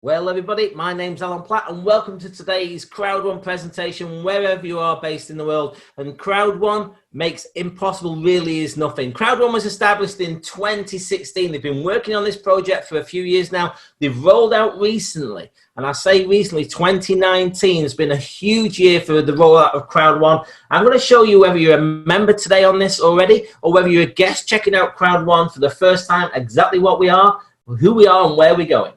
Well, everybody, my name's Alan Platt, and welcome to today's Crowd1 presentation, wherever you are based in the world. And Crowd1 makes impossible really is nothing. Crowd1 was established in 2016. They've been working on this project for a few years now. They've rolled out recently, and I say recently, 2019 has been a huge year for the rollout of Crowd1. I'm going to show you whether you're a member today on this already, or whether you're a guest checking out Crowd1 for the first time, exactly what we are, who we are, and where we're going.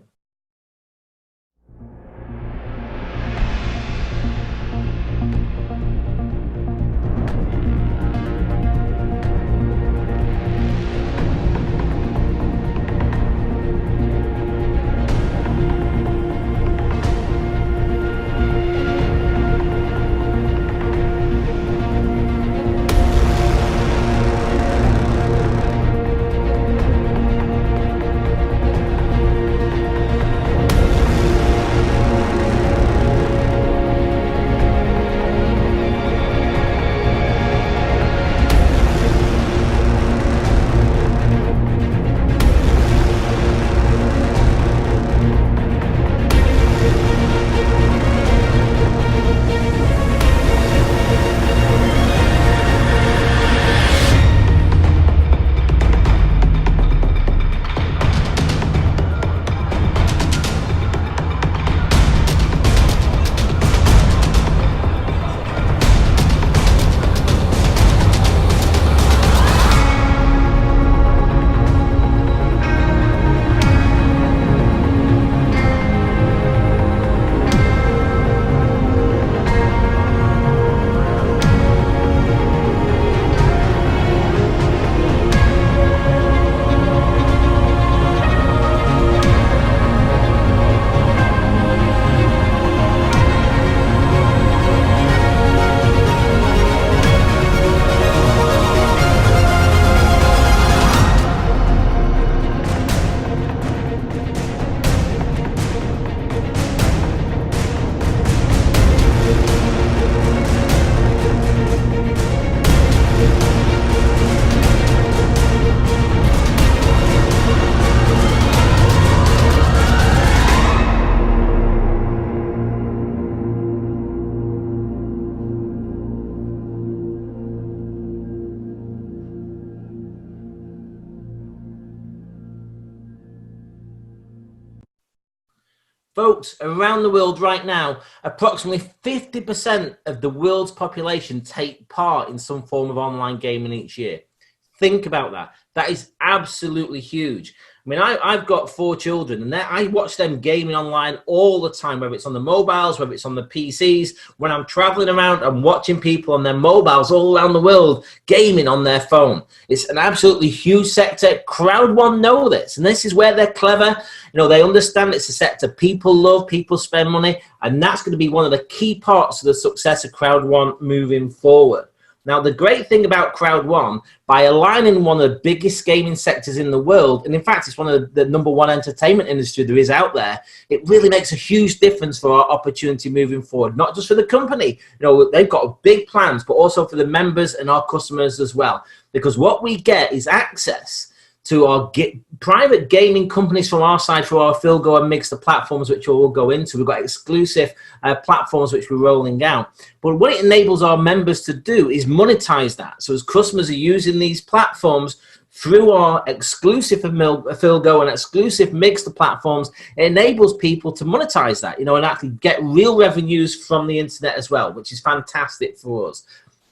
Folks, around the world right now, approximately 50% of the world's population take part in some form of online gaming each year. Think about that. That is absolutely huge. I mean, I've got 4 children, and I watch them gaming online all the time, whether it's on the mobiles, whether it's on the PCs. When I'm traveling around, I'm watching people on their mobiles all around the world gaming on their phone. It's an absolutely huge sector. Crowd1 know this, and this is where they're clever. You know, they understand it's a sector people love, people spend money, and that's going to be one of the key parts of the success of Crowd1 moving forward. Now, the great thing about Crowd1, by aligning one of the biggest gaming sectors in the world, and in fact, it's one of the #1 entertainment industry there is out there, it really makes a huge difference for our opportunity moving forward, not just for the company. You know, they've got big plans, but also for the members and our customers as well. Because what we get is access to our private gaming companies from our side for our AffilGO and Miggster platforms, which we'll go into. We've got exclusive platforms which we're rolling out. But what it enables our members to do is monetize that. So as customers are using these platforms through our exclusive AffilGO and exclusive Miggster platforms, it enables people to monetize that, you know, and actually get real revenues from the internet as well, which is fantastic for us.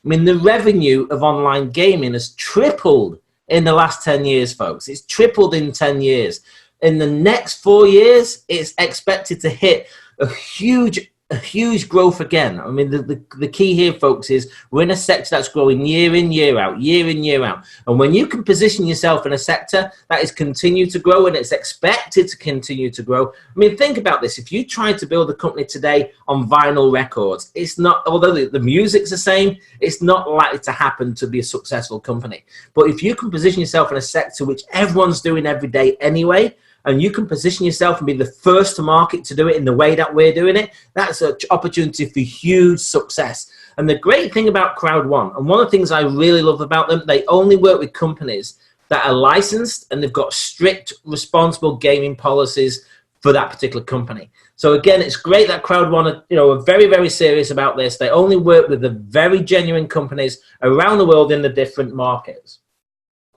I mean, the revenue of online gaming has tripled in the last 10 years, folks. It's tripled in 10 years. In the next 4 years, it's expected to hit a huge growth again. I mean, the key here, folks, is we're in a sector that's growing year in, year out, year in, year out. And when you can position yourself in a sector that is continue to grow and it's expected to continue to grow, I mean, think about this. If you tried to build a company today on vinyl records, it's not, although the music's the same, it's not likely to happen to be a successful company. But if you can position yourself in a sector which everyone's doing every day anyway, and you can position yourself and be the first to market to do it in the way that we're doing it, that's an opportunity for huge success. And the great thing about Crowd1, and one of the things I really love about them, they only work with companies that are licensed and they've got strict, responsible gaming policies for that particular company. So again, it's great that Crowd1 are very, very serious about this. They only work with the very genuine companies around the world in the different markets.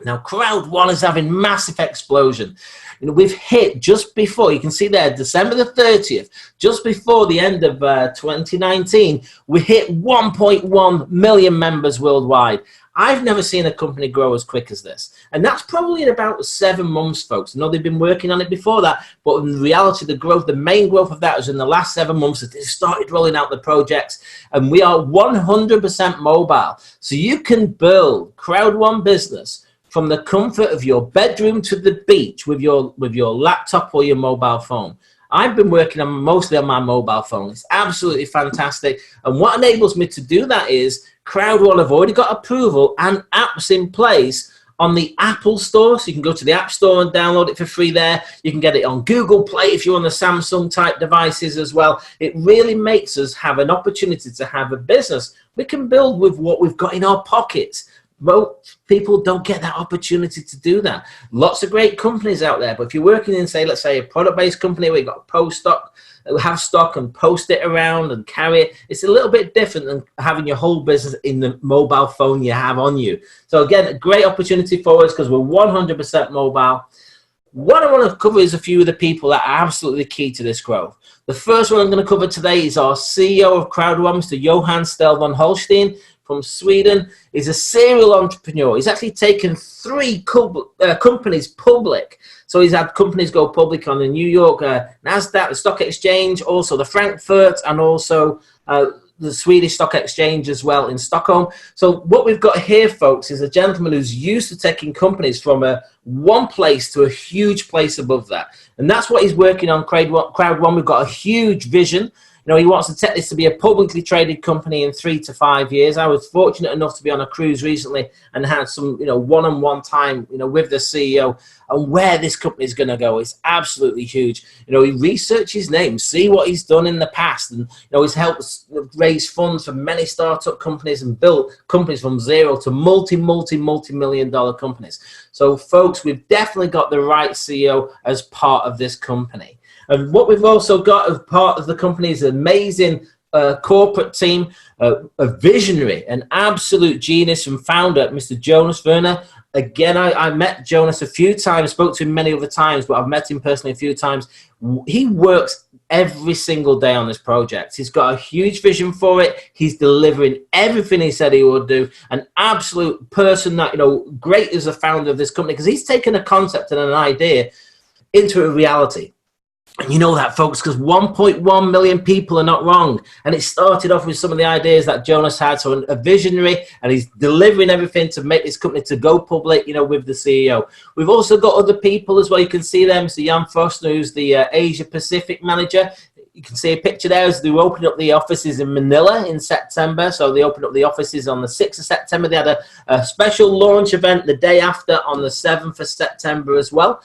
Now, Crowd1 is having massive explosion. We've hit just before, you can see there, December the 30th, just before the end of 2019, we hit 1.1 million members worldwide. I've never seen a company grow as quick as this. And that's probably in about 7 months, folks. I know they've been working on it before that, but in reality, the main growth of that was in the last 7 months that they started rolling out the projects. And we are 100% mobile. So you can build Crowd1 business from the comfort of your bedroom to the beach with your laptop or your mobile phone. I've been working mostly on my mobile phone. It's absolutely fantastic. And what enables me to do that is Crowd1 have already got approval and apps in place on the Apple Store. So you can go to the App Store and download it for free there. You can get it on Google Play if you're on the Samsung type devices as well. It really makes us have an opportunity to have a business we can build with what we've got in our pockets. Most people don't get that opportunity to do that. Lots of great companies out there, but if you're working in, say, let's say a product-based company where you've got post stock, have stock and post it around and carry it, it's a little bit different than having your whole business in the mobile phone you have on you. So again, a great opportunity for us because we're 100% mobile. What I want to cover is a few of the people that are absolutely key to this growth. The first one I'm going to cover today is our CEO of Crowd1, Mr. Johan Stelvan Holstein from Sweden. He's a serial entrepreneur. He's actually taken 3 companies public. So he's had companies go public on the New York NASDAQ, the stock exchange, also the Frankfurt, and also the Swedish stock exchange as well in Stockholm. So what we've got here, folks, is a gentleman who's used to taking companies from one place to a huge place above that. And that's what he's working on, Crowd1. We've got a huge vision. He wants to take this to be a publicly traded company in 3 to 5 years. I was fortunate enough to be on a cruise recently and had some, one-on-one time, with the CEO and where this company is going to go. It's absolutely huge. He researched his name, see what he's done in the past, and he's helped raise funds for many startup companies and built companies from zero to multi-million-dollar companies. So, folks, we've definitely got the right CEO as part of this company. And what we've also got as part of the company is an amazing corporate team, a visionary, an absolute genius and founder, Mr. Jonas Werner. Again, I met Jonas a few times, spoke to him many other times, but I've met him personally a few times. He works every single day on this project. He's got a huge vision for it. He's delivering everything he said he would do. An absolute person that, great as a founder of this company, because he's taken a concept and an idea into a reality. And you know that, folks, because 1.1 million people are not wrong. And it started off with some of the ideas that Jonas had. So a visionary, and he's delivering everything to make this company to go public, with the CEO. We've also got other people as well. You can see them. Mr. Jan Foster, who's the Asia Pacific manager. You can see a picture there as they were opening up the offices in Manila in September. So they opened up the offices on the 6th of September. They had a special launch event the day after on the 7th of September as well.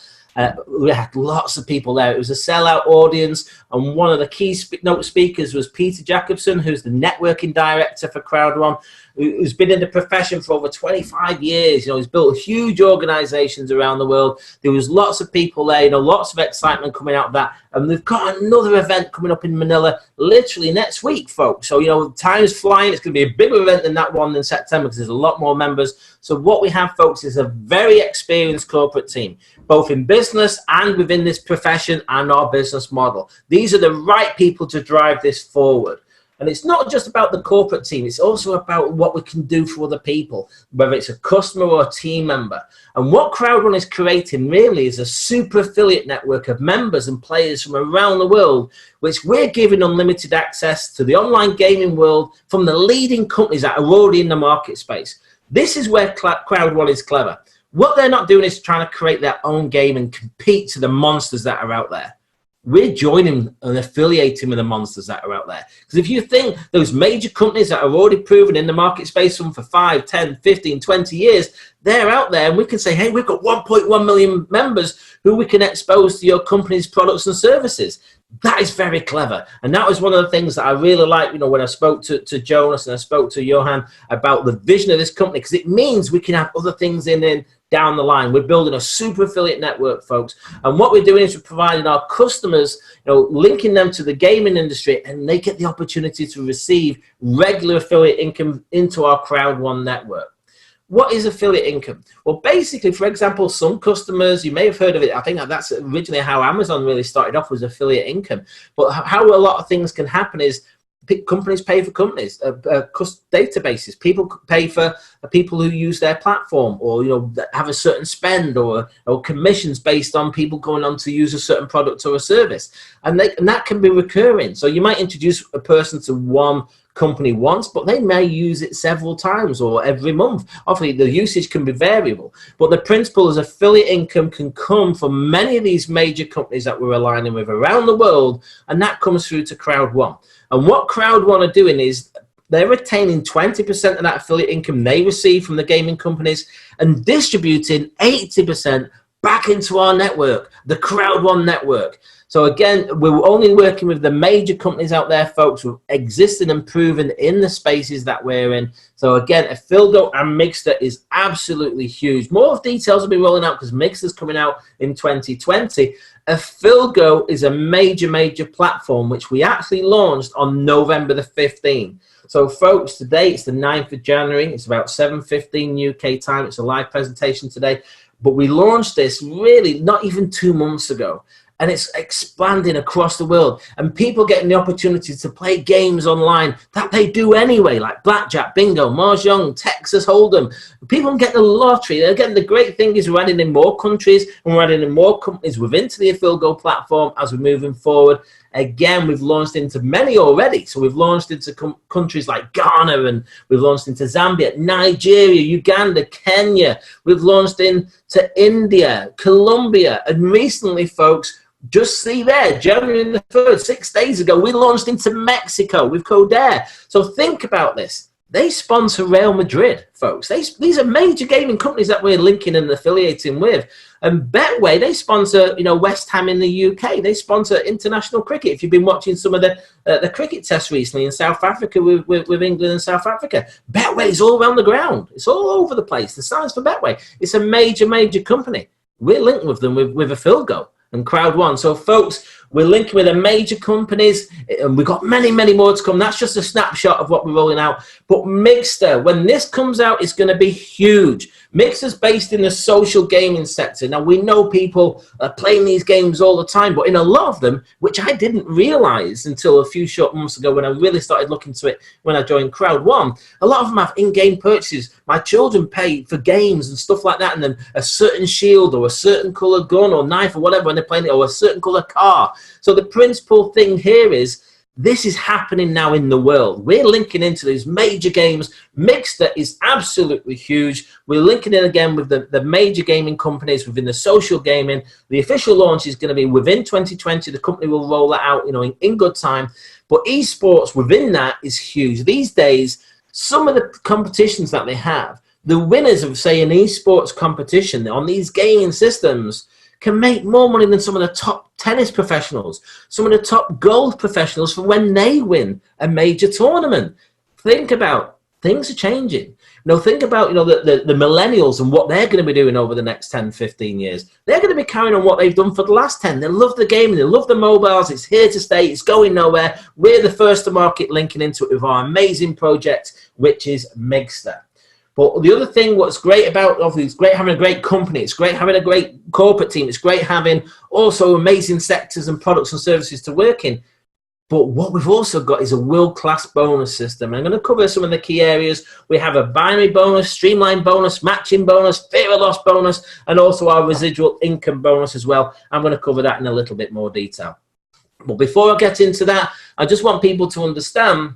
We had lots of people there. It was a sellout audience, and one of the key note speakers was Peter Jacobson, who's the networking director for Crowd1, who's been in the profession for over 25 years. He's built huge organizations around the world. There was lots of people there, lots of excitement coming out of that. And we've got another event coming up in Manila literally next week, folks. So, time's flying. It's going to be a bigger event than that one in September because there's a lot more members. So what we have, folks, is a very experienced corporate team, both in business and within this profession and our business model. These are the right people to drive this forward. And it's not just about the corporate team. It's also about what we can do for other people, whether it's a customer or a team member. And what Crowd1 is creating really is a super affiliate network of members and players from around the world, which we're giving unlimited access to the online gaming world from the leading companies that are already in the market space. This is where Crowd1 is clever. What they're not doing is trying to create their own game and compete to the monsters that are out there. We're joining and affiliating with the monsters that are out there. Because if you think those major companies that are already proven in the market space for 5, 10, 15, 20 years, they're out there, and we can say, hey, we've got 1.1 million members who we can expose to your company's products and services. That is very clever. And that was one of the things that I really liked, when I spoke to Jonas and I spoke to Johan about the vision of this company, because it means we can have other things in down the line. We're building a super affiliate network, folks. And what we're doing is we're providing our customers, linking them to the gaming industry, and they get the opportunity to receive regular affiliate income into our Crowd1 network. What is affiliate income? Well, basically, for example, some customers, you may have heard of it. I think that's originally how Amazon really started off, was affiliate income. But how a lot of things can happen is companies pay for companies, databases. People pay for people who use their platform, or have a certain spend, or commissions based on people going on to use a certain product or a service, and that can be recurring. So you might introduce a person to one company once, but they may use it several times or every month. Obviously, the usage can be variable, but the principle is affiliate income can come from many of these major companies that we're aligning with around the world, and that comes through to Crowd1. And what Crowd1 are doing is they're retaining 20% of that affiliate income they receive from the gaming companies and distributing 80% back into our network, the Crowd1 network. So again, we're only working with the major companies out there, folks, who are existing and proven in the spaces that we're in. So again, AffilGO and Miggster is absolutely huge. More details will be rolling out because Miggster's coming out in 2020. AffilGO is a major platform which we actually launched on November the 15th. So folks, today it's the 9th of January. It's about 7:15 UK time. It's a live presentation today. But we launched this really not even 2 months ago. And it's expanding across the world, and people getting the opportunity to play games online that they do anyway, like blackjack, bingo, mahjong, Texas Hold'em. People can get the lottery. Again, the great thing is we're adding in more countries, and we're adding in more companies within the AffilGO platform as we're moving forward. Again, we've launched into many already. So we've launched into countries like Ghana, and we've launched into Zambia, Nigeria, Uganda, Kenya. We've launched into India, Colombia, and recently, folks, just see there, January the 3rd, 6 days ago, we launched into Mexico with Codair. So think about this. They sponsor Real Madrid, folks. These are major gaming companies that we're linking and affiliating with. And Betway, they sponsor, West Ham in the UK. They sponsor international cricket. If you've been watching some of the cricket tests recently in South Africa with England and South Africa, Betway is all around the ground. It's all over the place. The signs for Betway. It's a major company. We're linked with them with AffilGO and Crowd1. So folks, we're linking with the major companies, and we've got many more to come. That's just a snapshot of what we're rolling out. But Miggster, when this comes out, it's going to be huge. Miggster's based in the social gaming sector. Now, we know people are playing these games all the time, but in a lot of them, which I didn't realize until a few short months ago when I really started looking to it when I joined Crowd1, a lot of them have in-game purchases. My children pay for games and stuff like that, and then a certain shield or a certain color gun or knife or whatever when they're playing it, or a certain color car. So the principal thing here is this is happening now in the world. We're linking into these major games. Miggster is absolutely huge. We're linking in again with the major gaming companies within the social gaming. The official launch is going to be within 2020. The company will roll that out, in good time. But esports within that is huge. These days, some of the competitions that they have, the winners of, say, an esports competition on these gaming systems can make more money than some of the top tennis professionals, some of the top golf professionals for when they win a major tournament. Think about, things are changing. Think about, the millennials and what they're going to be doing over the next 10, 15 years. They're going to be carrying on what they've done for the last 10. They love the gaming. They love the mobiles. It's here to stay. It's going nowhere. We're the first to market linking into it with our amazing project, which is Miggster. But the other thing, what's great about, obviously, it's great having a great company. It's great having a great corporate team. It's great having also amazing sectors and products and services to work in. But what we've also got is a world-class bonus system. And I'm going to cover some of the key areas. We have a binary bonus, streamlined bonus, matching bonus, fear of loss bonus, and also our residual income bonus as well. I'm going to cover that in a little bit more detail. But before I get into that, I just want people to understand,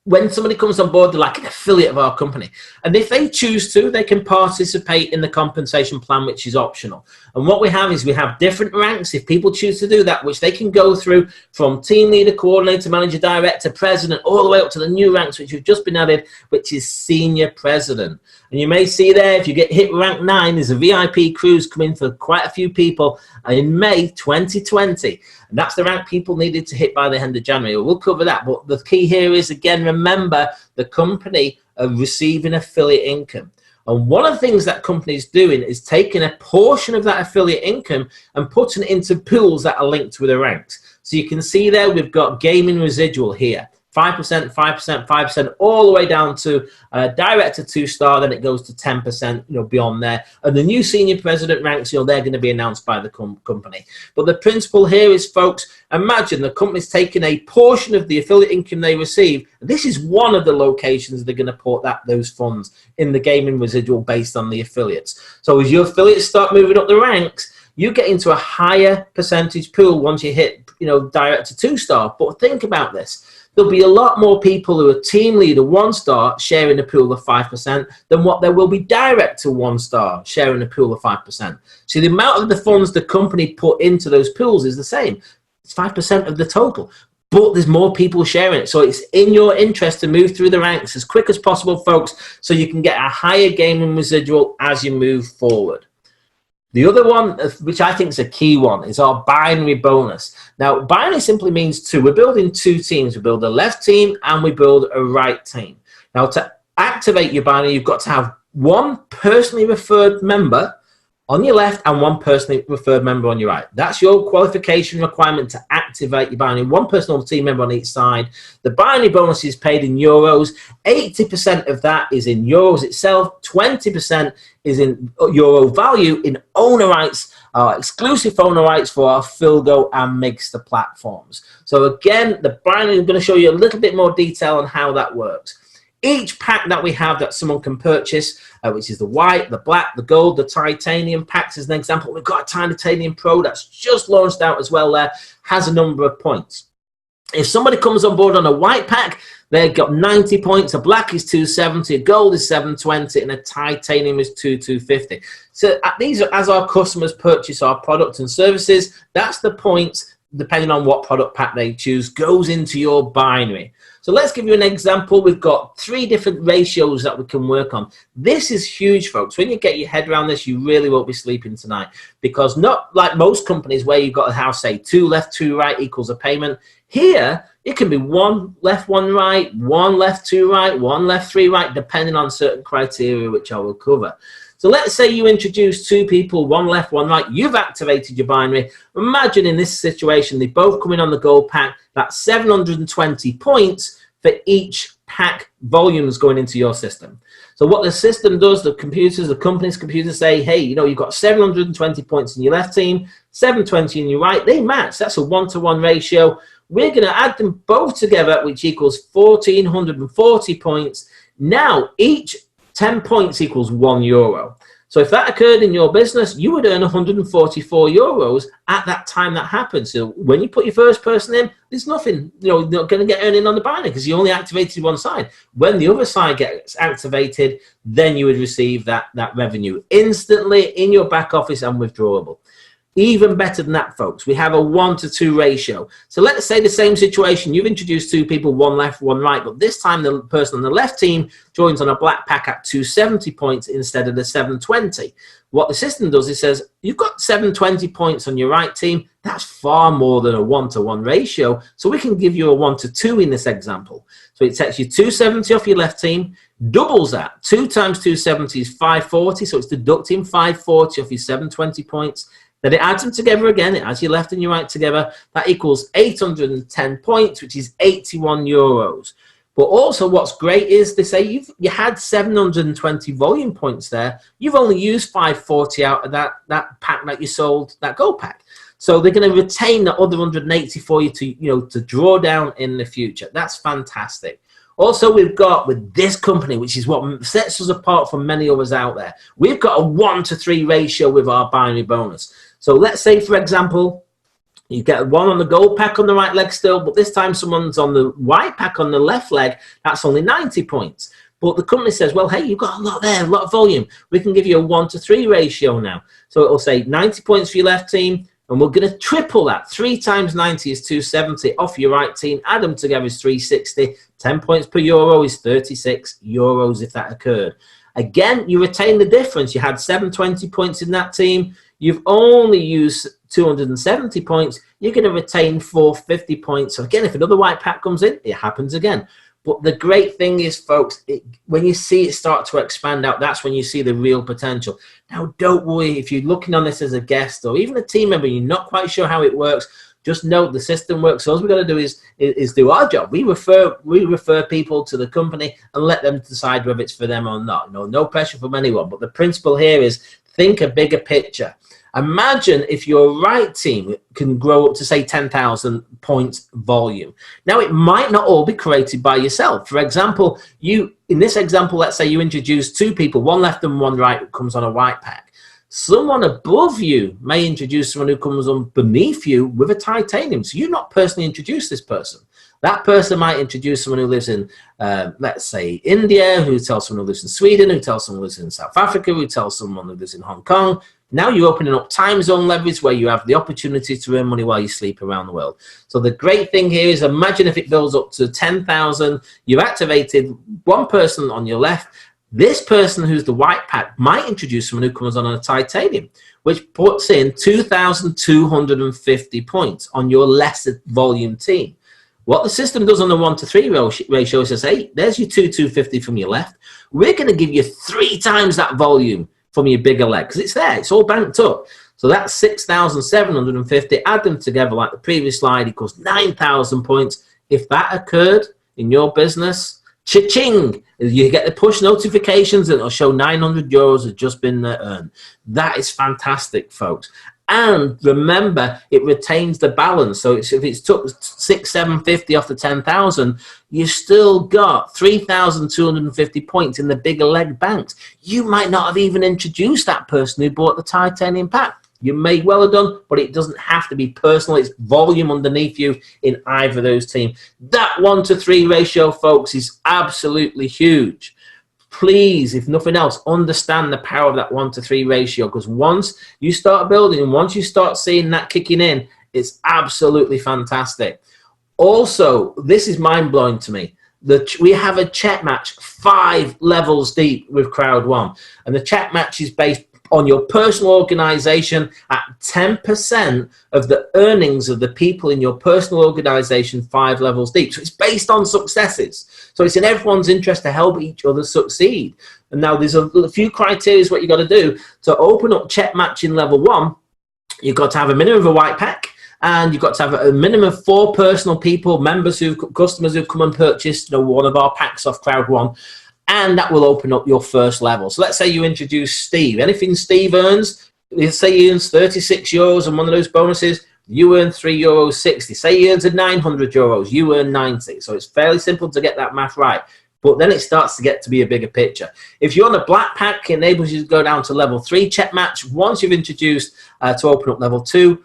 when somebody comes on board, they're like an affiliate of our company. And if they choose to, they can participate in the compensation plan, which is optional. And what we have is we have different ranks, if people choose to do that, which they can go through from team leader, coordinator, manager, director, president, all the way up to the new ranks, which have just been added, which is senior president. And you may see there, if you get hit rank 9, there's a VIP cruise coming for quite a few people in May 2020. And that's the rank people needed to hit by the end of January. We'll cover that. But the key here is, again, remember, the company are receiving affiliate income. And one of the things that companies doing is taking a portion of that affiliate income and putting it into pools that are linked with the ranks. So you can see there we've got gaming residual here. 5%, 5%, 5%, all the way down to director 2-star, then it goes to 10%, beyond there. And the new senior president ranks, they're going to be announced by the company. But the principle here is, folks, imagine the company's taking a portion of the affiliate income they receive. This is one of the locations they're going to put those funds in the gaming residual based on the affiliates. So as your affiliates start moving up the ranks, you get into a higher percentage pool once you hit, director 2-star. But think about this. There'll be a lot more people who are team leader 1-star sharing a pool of 5% than what there will be director 1-star sharing a pool of 5%. So the amount of the funds the company put into those pools is the same. It's 5% of the total, but there's more people sharing it. So it's in your interest to move through the ranks as quick as possible, folks, so you can get a higher gaming residual as you move forward. The other one, which I think is a key one, is our binary bonus. Now, binary simply means two. We're building two teams. We build a left team and we build a right team. Now, to activate your binary, you've got to have one personally referred member on your left and one personally referred member on your right. That's your qualification requirement to activate your binary. One personal team member on each side. The binary bonus is paid in euros. 80% of that is in euros itself. 20% is in euro value in owner rights, exclusive owner rights for our AffilGO and Miggster platforms. So again, the binary, I'm going to show you a little bit more detail on how that works. Each pack that we have that someone can purchase, which is the white, the black, the gold, the titanium packs as an example. We've got a titanium pro that's just launched out as well there, has a number of points. If somebody comes on board on a white pack, they've got 90 points, a black is 270, a gold is 720, and a titanium is 250. So these are, as our customers purchase our products and services, that's the points, depending on what product pack they choose, goes into your binary. So let's give you an example. We've got 3 different ratios that we can work on. This is huge, folks. When you get your head around this, you really won't be sleeping tonight, because not like most companies where you've got to have, say, 2 left, 2 right equals a payment. Here, it can be 1 left, 1 right, 1 left, 2 right, 1 left, 3 right, depending on certain criteria, which I will cover. So let's say you introduce 2 people, 1 left, 1 right. You've activated your binary. Imagine in this situation, they both come in on the gold pack. That's 720 points for each pack volumes going into your system. So what the system does, the computers, the company's computers say, hey, you've got 720 points in your left team, 720 in your right. They match. That's a 1-to-1 ratio. We're going to add them both together, which equals 1,440 points. Now, each 10 points equals €1. So if that occurred in your business, you would earn 144 euros at that time that happened. So when you put your first person in, there's nothing, you're not going to get earning on the binary because you only activated one side. When the other side gets activated, then you would receive that revenue instantly in your back office and withdrawable. Even better than that, folks, we have a 1-to-2 ratio. So let's say the same situation. You've introduced 2 people, 1 left, 1 right, but this time the person on the left team joins on a black pack at 270 points instead of the 720. What the system does, it says, you've got 720 points on your right team. That's far more than a 1-to-1 ratio. So we can give you a 1-to-2 in this example. So it takes you 270 off your left team, doubles that. 2 times 270 is 540, so it's deducting 540 off your 720 points. Then it adds them together again. It adds your left and your right together. That equals 810 points, which is 81 euros. But also what's great is they say you had 720 volume points there. You've only used 540 out of that pack that you sold, that gold pack. So they're going to retain the other 180 for you to draw down in the future. That's fantastic. Also, we've got with this company, which is what sets us apart from many others out there, we've got a 1-to-3 ratio with our binary bonus. So let's say, for example, you get 1 on the gold pack on the right leg still, but this time someone's on the white pack on the left leg. That's only 90 points. But the company says, well, hey, you've got a lot there, a lot of volume. We can give you a 1-to-3 ratio now. So it'll say 90 points for your left team, and we're going to triple that. 3 times 90 is 270 off your right team. Add them together is 360. 10 points per euro is 36 euros if that occurred. Again, you retain the difference. You had 720 points in that team. You've only used 270 points. You're going to retain 450 points. So again, if another white pack comes in, it happens again. But the great thing is, folks, when you see it start to expand out, that's when you see the real potential. Now, don't worry if you're looking on this as a guest or even a team member, you're not quite sure how it works. Just know the system works. So all we've got to do is do our job. We refer people to the company and let them decide whether it's for them or not. No pressure from anyone. But the principle here is think a bigger picture. Imagine if your right team can grow up to, say, 10,000 points volume. Now, it might not all be created by yourself. For example, in this example, let's say you introduce two people, one left and one right, who comes on a white pack. Someone above you may introduce someone who comes on beneath you with a titanium. So you've not personally introduced this person. That person might introduce someone who lives in, let's say, India, who tells someone who lives in Sweden, who tells someone who lives in South Africa, who tells someone who lives in Hong Kong. Now you're opening up time zone leverage where you have the opportunity to earn money while you sleep around the world. So the great thing here is, imagine if it builds up to 10,000, you've activated one person on your left. This person who's the white pack might introduce someone who comes on a titanium, which puts in 2,250 points on your lesser volume team. What the system does on the 1-to-3 ratio is say, hey, there's your 2,250 from your left. We're going to give you 3 times that volume from your bigger leg, because it's there, it's all banked up. So that's 6,750. Add them together like the previous slide equals 9,000 points. If that occurred in your business, cha-ching, you get the push notifications and it'll show 900 euros has just been earned. That is fantastic, folks. And remember, it retains the balance. So if it's took 6,750 off the 10,000, you still got 3,250 points in the bigger leg banks. You might not have even introduced that person who bought the titanium pack. You may well have done, but it doesn't have to be personal. It's volume underneath you in either of those teams. That 1-to-3 ratio, folks, is absolutely huge. Please, if nothing else, understand the power of that 1-to-3 ratio, because once you start building and once you start seeing that kicking in, it's absolutely fantastic. Also, this is mind-blowing to me. We have a chat match 5 levels deep with Crowd1, and the chat match is based on your personal organization at 10% of the earnings of the people in your personal organization 5 levels deep. So it's based on successes. So it's in everyone's interest to help each other succeed. And now there's a few criteria what you got to do to open up check matching level 1. You've got to have a minimum of a white pack, and you've got to have a minimum of 4 personal people, customers who've come and purchased one of our packs off Crowd1. And that will open up your first level. So let's say you introduce Steve. Anything Steve earns, let's say he earns 36 euros on one of those bonuses, you earn €3.60. Say he earns 900 euros, you earn 90. So it's fairly simple to get that math right. But then it starts to get to be a bigger picture. If you're on a black pack, it enables you to go down to level 3 check match. Once you've introduced to open up level 2,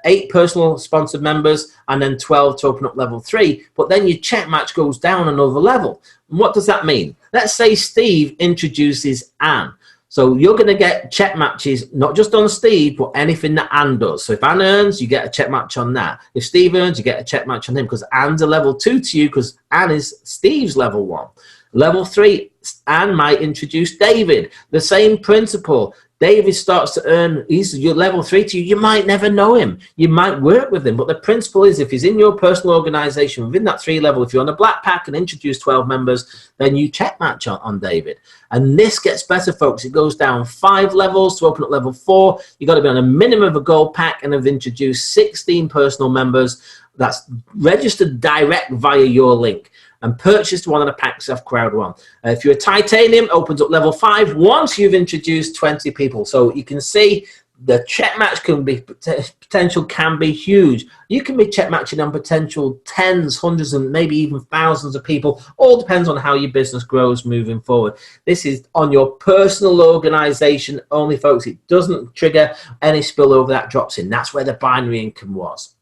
8 personal sponsored members, and then 12 to open up level 3. But then your check match goes down another level. And what does that mean? Let's say Steve introduces Anne. So you're going to get check matches, not just on Steve, but anything that Anne does. So if Anne earns, you get a check match on that. If Steve earns, you get a check match on him, because Anne's a level 2 to you, because Anne is Steve's level 1. Level 3, Anne might introduce David. The same principle. David starts to earn, he's your level 3 to you. You might never know him. You might work with him. But the principle is, if he's in your personal organization within that 3 level, if you're on a black pack and introduce 12 members, then you check match on David. And this gets better, folks. It goes down 5 levels to open up level 4. You've got to be on a minimum of a gold pack and have introduced 16 personal members. That's registered direct via your link and purchased one of the packs off Crowd1. If you're a titanium, opens up level 5 once you've introduced 20 people. So you can see the check match potential can be huge. You can be check matching on potential tens, hundreds, and maybe even thousands of people. All depends on how your business grows moving forward. This is on your personal organization only, folks. It doesn't trigger any spillover that drops in. That's where the binary income was.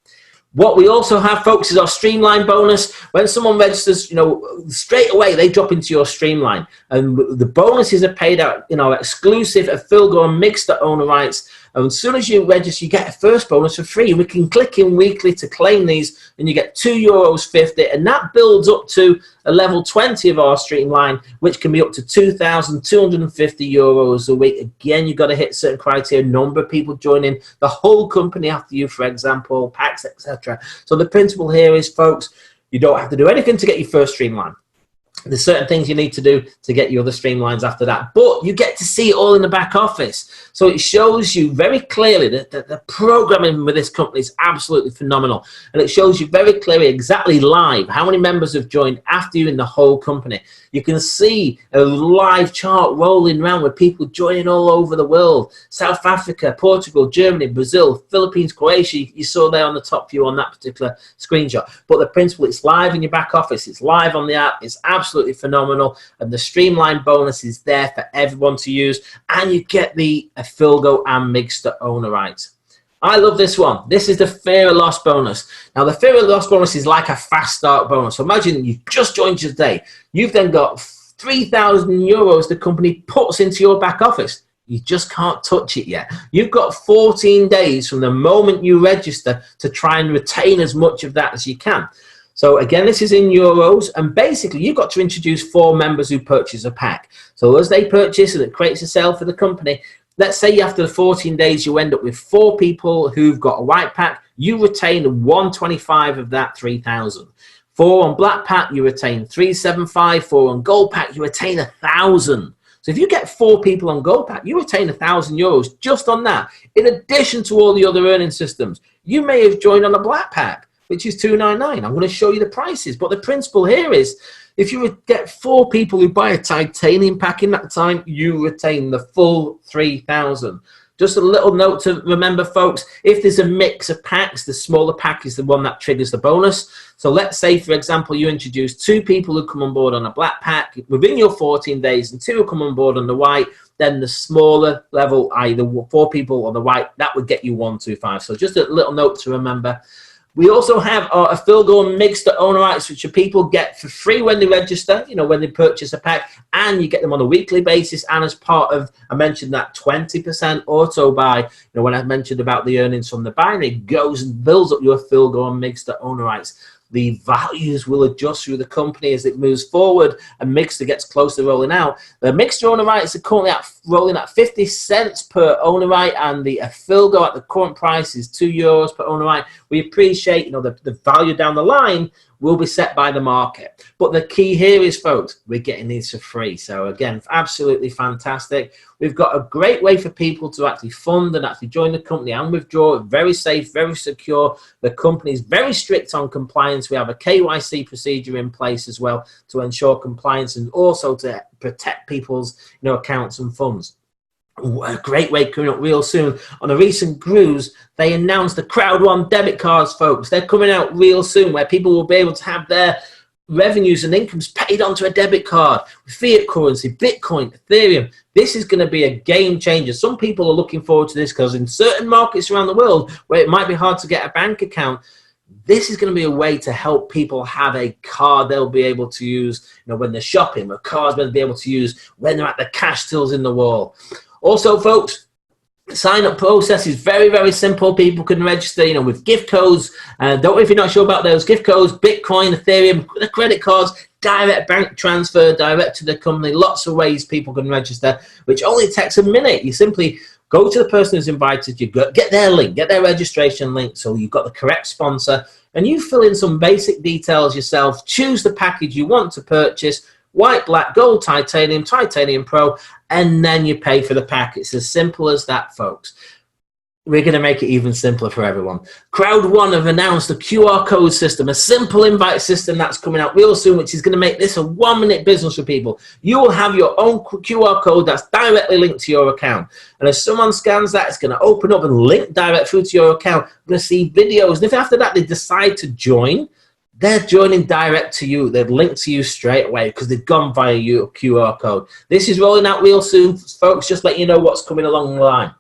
What we also have, folks, is our Streamline bonus. When someone registers, straight away they drop into your Streamline, and the bonuses are paid out, exclusive AffilGO and Miggster owner rights. And as soon as you register, you get a first bonus for free. We can click in weekly to claim these, and you get €2.50, and that builds up to a level 20 of our Streamline, which can be up to €2,250 a week. Again, you've got to hit certain criteria, number of people joining, the whole company after you, for example, packs, etc. So the principle here is, folks, you don't have to do anything to get your first Streamline. There's certain things you need to do to get your other streamlines after that, but you get to see it all in the back office. So it shows you very clearly that the programming with this company is absolutely phenomenal, and it shows you very clearly exactly live how many members have joined after you in the whole company. You can see a live chart rolling around with people joining all over the world: South Africa, Portugal, Germany, Brazil, Philippines, Croatia. You saw there on the top view on that particular screenshot. But the principle, it's live in your back office, it's live on the app, it's absolutely phenomenal, and the streamline bonus is there for everyone to use, and you get the AffilGO and Miggster owner rights. I love this one. This is the fear of loss bonus. Now, the fear of loss bonus is like a fast start bonus. So imagine you just joined today. You've then got 3,000 euros the company puts into your back office. You just can't touch it yet. You've got 14 days from the moment you register to try and retain as much of that as you can. So again, this is in euros, and basically you've got to introduce 4 members who purchase a pack. So as they purchase and it creates a sale for the company, let's say after the 14 days you end up with 4 people who've got a white pack, you retain 125 of that 3,000. 4 on black pack, you retain 375. 4 on gold pack, you retain 1,000. So if you get 4 people on gold pack, you retain 1,000 euros just on that, in addition to all the other earning systems. You may have joined on a black pack, which is 299. I'm going to show you the prices, but the principle here is if you would get 4 people who buy a titanium pack in that time, you retain the full 3,000. Just a little note to remember, folks, if there's a mix of packs, the smaller pack is the one that triggers the bonus. So let's say, for example, you introduce 2 people who come on board on a black pack within your 14 days and 2 who come on board on the white, then the smaller level, either 4 people on the white, that would get you 125. So just a little note to remember. We also have our AffilGO and Miggster owner rights, which people get for free when they register, you know, when they purchase a pack, and you get them on a weekly basis. And as part of, I mentioned that 20% auto buy, you know, when I mentioned about the earnings from the binary, goes and builds up your AffilGO and Miggster owner rights. The values will adjust through the company as it moves forward and Miggster gets close to rolling out. The Miggster owner rights are currently rolling at 50 cents per owner right, and the AffilGO at the current price is €2 per owner right. We appreciate, you know, the value down the line will be set by the market. But the key here is, folks, we're getting these for free. So again, absolutely fantastic. We've got a great way for people to actually fund and actually join the company and withdraw. Very safe, very secure. The company is very strict on compliance. We have a KYC procedure in place as well to ensure compliance and also to protect people's, you know, accounts and funds. A great way coming up real soon. On a recent cruise, they announced the Crowd1 debit cards, folks. They're coming out real soon, where people will be able to have their revenues and incomes paid onto a debit card with fiat currency, Bitcoin, Ethereum. This is going to be a game changer. Some people are looking forward to this because in certain markets around the world where it might be hard to get a bank account, this is going to be a way to help people have a card they'll be able to use, you know, when they're shopping, a card they'll be able to use when they're at the cash tills in the wall. Also, folks, the sign-up process is very, very simple. People can register, you know, with gift codes. Don't worry if you're not sure about those gift codes, Bitcoin, Ethereum, the credit cards, direct bank transfer, direct to the company. Lots of ways people can register, which only takes a minute. You simply go to the person who's invited you, get their link, get their registration link, so you've got the correct sponsor, and you fill in some basic details yourself, choose the package you want to purchase, white, black, gold, titanium, titanium pro, and then you pay for the pack. It's as simple as that, folks. We're going to make it even simpler for everyone. Crowd1 have announced a QR code system, a simple invite system that's coming out real soon, which is going to make this a 1-minute business for people. You will have your own QR code that's directly linked to your account. And as someone scans that, it's going to open up and link direct through to your account. You're going to see videos. And if after that they decide to join, they're joining direct to you. They're linked to you straight away because they've gone via your QR code. This is rolling out real soon, folks. Just let you know what's coming along the line.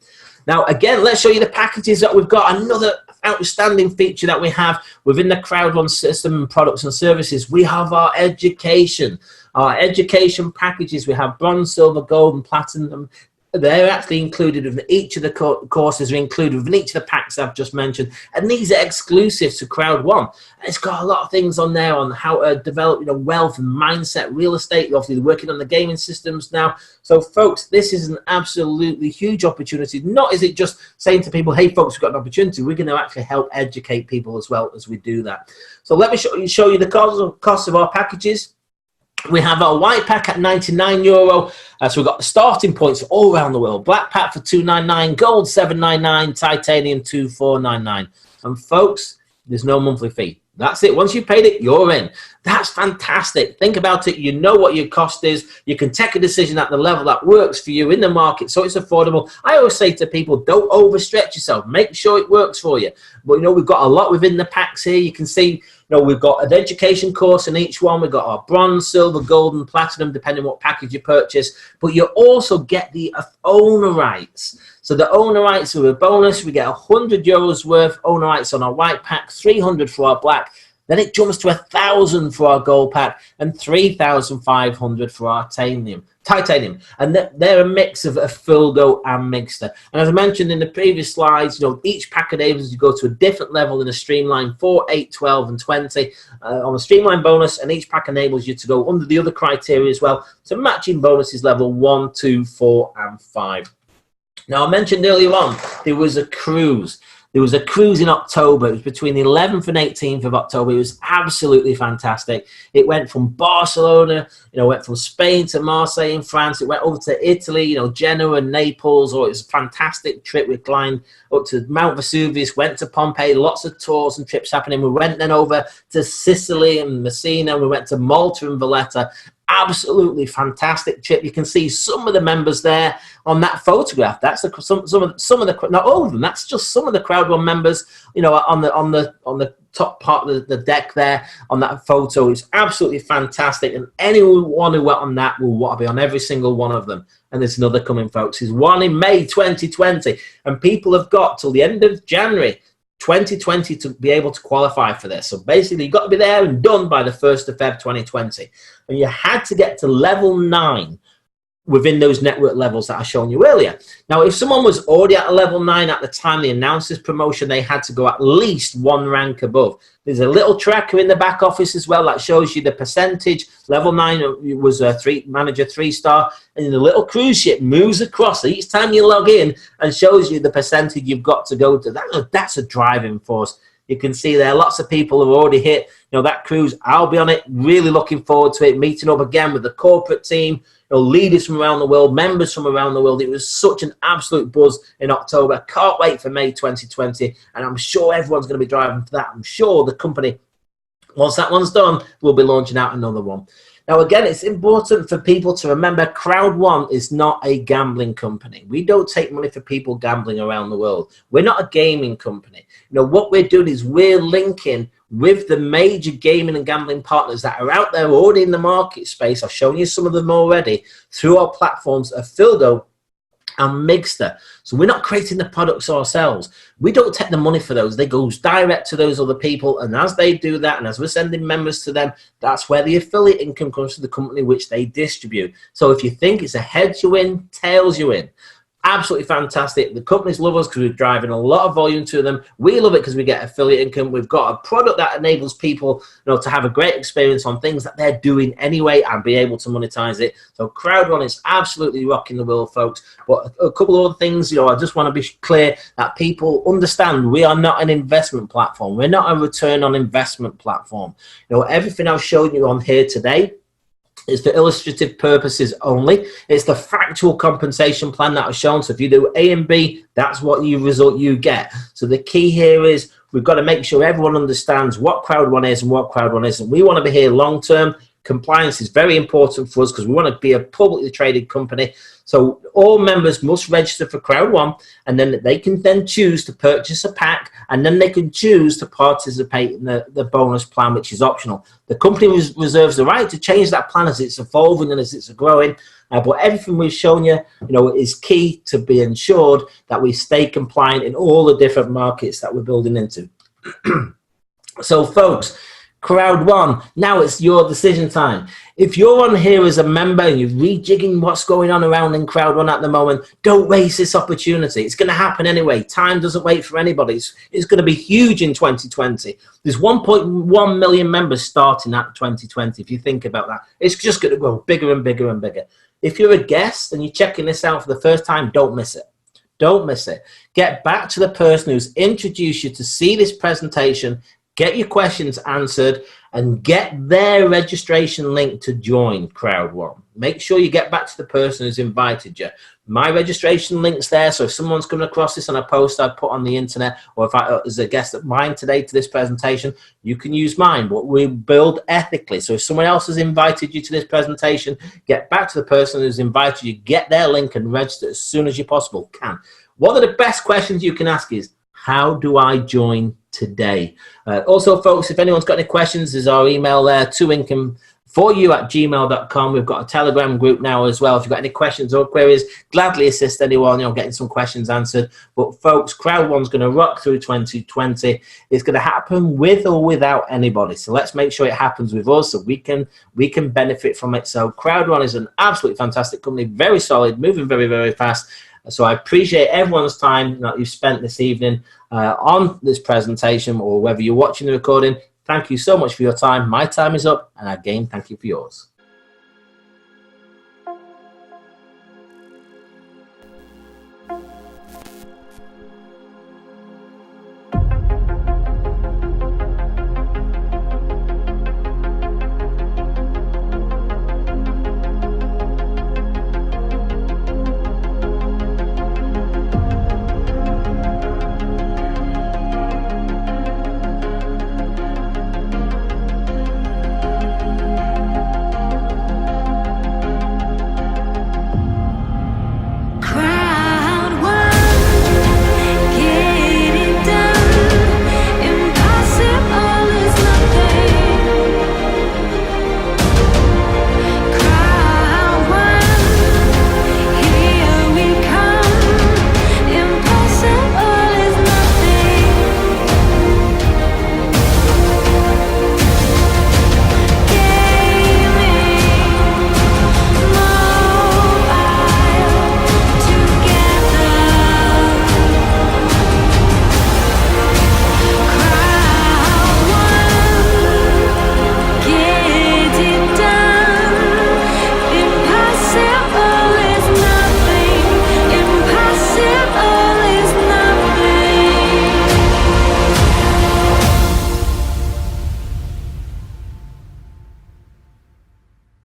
Now, again, let's show you the packages that we've got. Another outstanding feature that we have within the Crowd1 system and products and services. We have our education packages. We have bronze, silver, gold, and platinum. They're actually included within each of the courses, are included within each of the packs I've just mentioned, and these are exclusive to Crowd1. It's got a lot of things on there on how to develop, you know, wealth and mindset, real estate. Obviously, they're working on the gaming systems now. So, folks, this is an absolutely huge opportunity. Not is it just saying to people, "Hey, folks, we've got an opportunity." We're going to actually help educate people as well as we do that. So, let me show you the cost of our packages. We have our white pack at €99. So we've got the starting points all around the world. Black pack for $299, gold $799, titanium $2499. And folks, there's no monthly fee. That's it. Once you've paid it, you're in. That's fantastic. Think about it. You know what your cost is. You can take a decision at the level that works for you in the market, so it's affordable. I always say to people, don't overstretch yourself. Make sure it works for you. But, you know, we've got a lot within the packs here. You can see, you know, we've got an education course in each one. We've got our bronze, silver, gold, and platinum, depending on what package you purchase. But you also get the owner rights. So the owner rights are a bonus. We get €100 worth owner rights on our white pack, 300 for our black. Then it jumps to 1,000 for our gold pack and 3,500 for our titanium. And they're a mix of AffilGO and Miggster. And as I mentioned in the previous slides, you know, each pack enables you to go to a different level in a streamline 4, 8, 12, and 20 on a streamline bonus. And each pack enables you to go under the other criteria as well. So matching bonuses level 1, 2, 4, and 5. Now, I mentioned earlier on, there was a cruise. There was a cruise in October. It was between the 11th and 18th of October. It was absolutely fantastic. It went from Barcelona, you know, went from Spain to Marseille in France. It went over to Italy, you know, Genoa and Naples. Oh, it was a fantastic trip. We climbed up to Mount Vesuvius, went to Pompeii, lots of tours and trips happening. We went then over to Sicily and Messina. We went to Malta and Valletta. Absolutely fantastic trip. You can see some of the members there on that photograph. That's some of the, not all of them. That's just some of the Crowd1 members. You know, on the top part of the deck there on that photo. It's absolutely fantastic. And anyone who went on that will want to be on every single one of them. And there's another coming, folks. There's one in May 2020, and people have got till the end of January 2020 to be able to qualify for this. So basically, you've got to be there and done by the 1st of Feb 2020. And you had to get to level 9 within those network levels that I shown you earlier. Now, if someone was already at a level 9 at the time they announced this promotion, they had to go at least 1 rank above. There's a little tracker in the back office as well that shows you the percentage. Level 9 was a manager 3-star, and the little cruise ship moves across each time you log in and shows you the percentage you've got to go to. That's a driving force. You can see there lots of people have already hit, you know, that cruise. I'll be on it, really looking forward to it, meeting up again with the corporate team, you know, leaders from around the world, members from around the world. It was such an absolute buzz in October. Can't wait for May 2020, and I'm sure everyone's going to be driving for that. I'm sure the company, once that one's done, will be launching out another one. Now, again, it's important for people to remember Crowd1 is not a gambling company. We don't take money for people gambling around the world. We're not a gaming company. You know, what we're doing is we're linking with the major gaming and gambling partners that are out there already in the market space. I've shown you some of them already through our platforms, AffilGO and Miggster. So we're not creating the products ourselves. We don't take the money for those. They go direct to those other people, and as they do that, and as we're sending members to them, that's where the affiliate income comes to the company which they distribute. So if you think it's a heads you win, tails you win. Absolutely fantastic. The companies love us because we're driving a lot of volume to them. We love it because we get affiliate income. We've got a product that enables people, you know, to have a great experience on things that they're doing anyway and be able to monetize it. So Crowd1 is absolutely rocking the world, folks. But a couple of other things, you know, I just want to be clear that people understand we are not an investment platform. We're not a return on investment platform. You know, everything I've shown you on here today is for illustrative purposes only. It's the factual compensation plan that I've shown. So if you do A and B, that's what result you get. So the key here is we've got to make sure everyone understands what Crowd1 is and what Crowd1 isn't. We want to be here long term. Compliance is very important for us because we want to be a publicly traded company. So all members must register for Crowd1, and then they can then choose to purchase a pack, and then they can choose to participate in the bonus plan, which is optional. The company reserves the right to change that plan as it's evolving and as it's growing. But everything we've shown you, you know, is key to be ensured that we stay compliant in all the different markets that we're building into. So, folks, Crowd1, now it's your decision time. If you're on here as a member and you're rejigging what's going on around in Crowd1 at the moment, don't waste this opportunity. It's going to happen anyway. Time doesn't wait for anybody. It's going to be huge in 2020. There's 1.1 million members starting at 2020. If you think about that, it's just going to grow bigger and bigger and bigger. If you're a guest and you're checking this out for the first time, don't miss it. Don't miss it. Get back to the person who's introduced you to see this presentation. Get your questions answered, and get their registration link to join Crowd1. Make sure you get back to the person who's invited you. My registration link's there, so if someone's coming across this on a post I put on the internet, or if I as a guest of mine today to this presentation, you can use mine. But we build ethically. So if someone else has invited you to this presentation, get back to the person who's invited you, get their link and register as soon as you possible can. One of the best questions you can ask is, how do I join today? Also, folks, if anyone's got any questions, there's our email there, 2income4you@gmail.com. We've got a Telegram group now as well. If you've got any questions or queries, gladly assist anyone, getting some questions answered. But folks, Crowd1's going to rock through 2020. It's going to happen with or without anybody. So let's make sure it happens with us so we can benefit from it. So Crowd1 is an absolutely fantastic company, very solid, moving very, very fast. So I appreciate everyone's time that you've spent this evening on this presentation, or whether you're watching the recording. Thank you so much for your time. My time is up, and again, thank you for yours.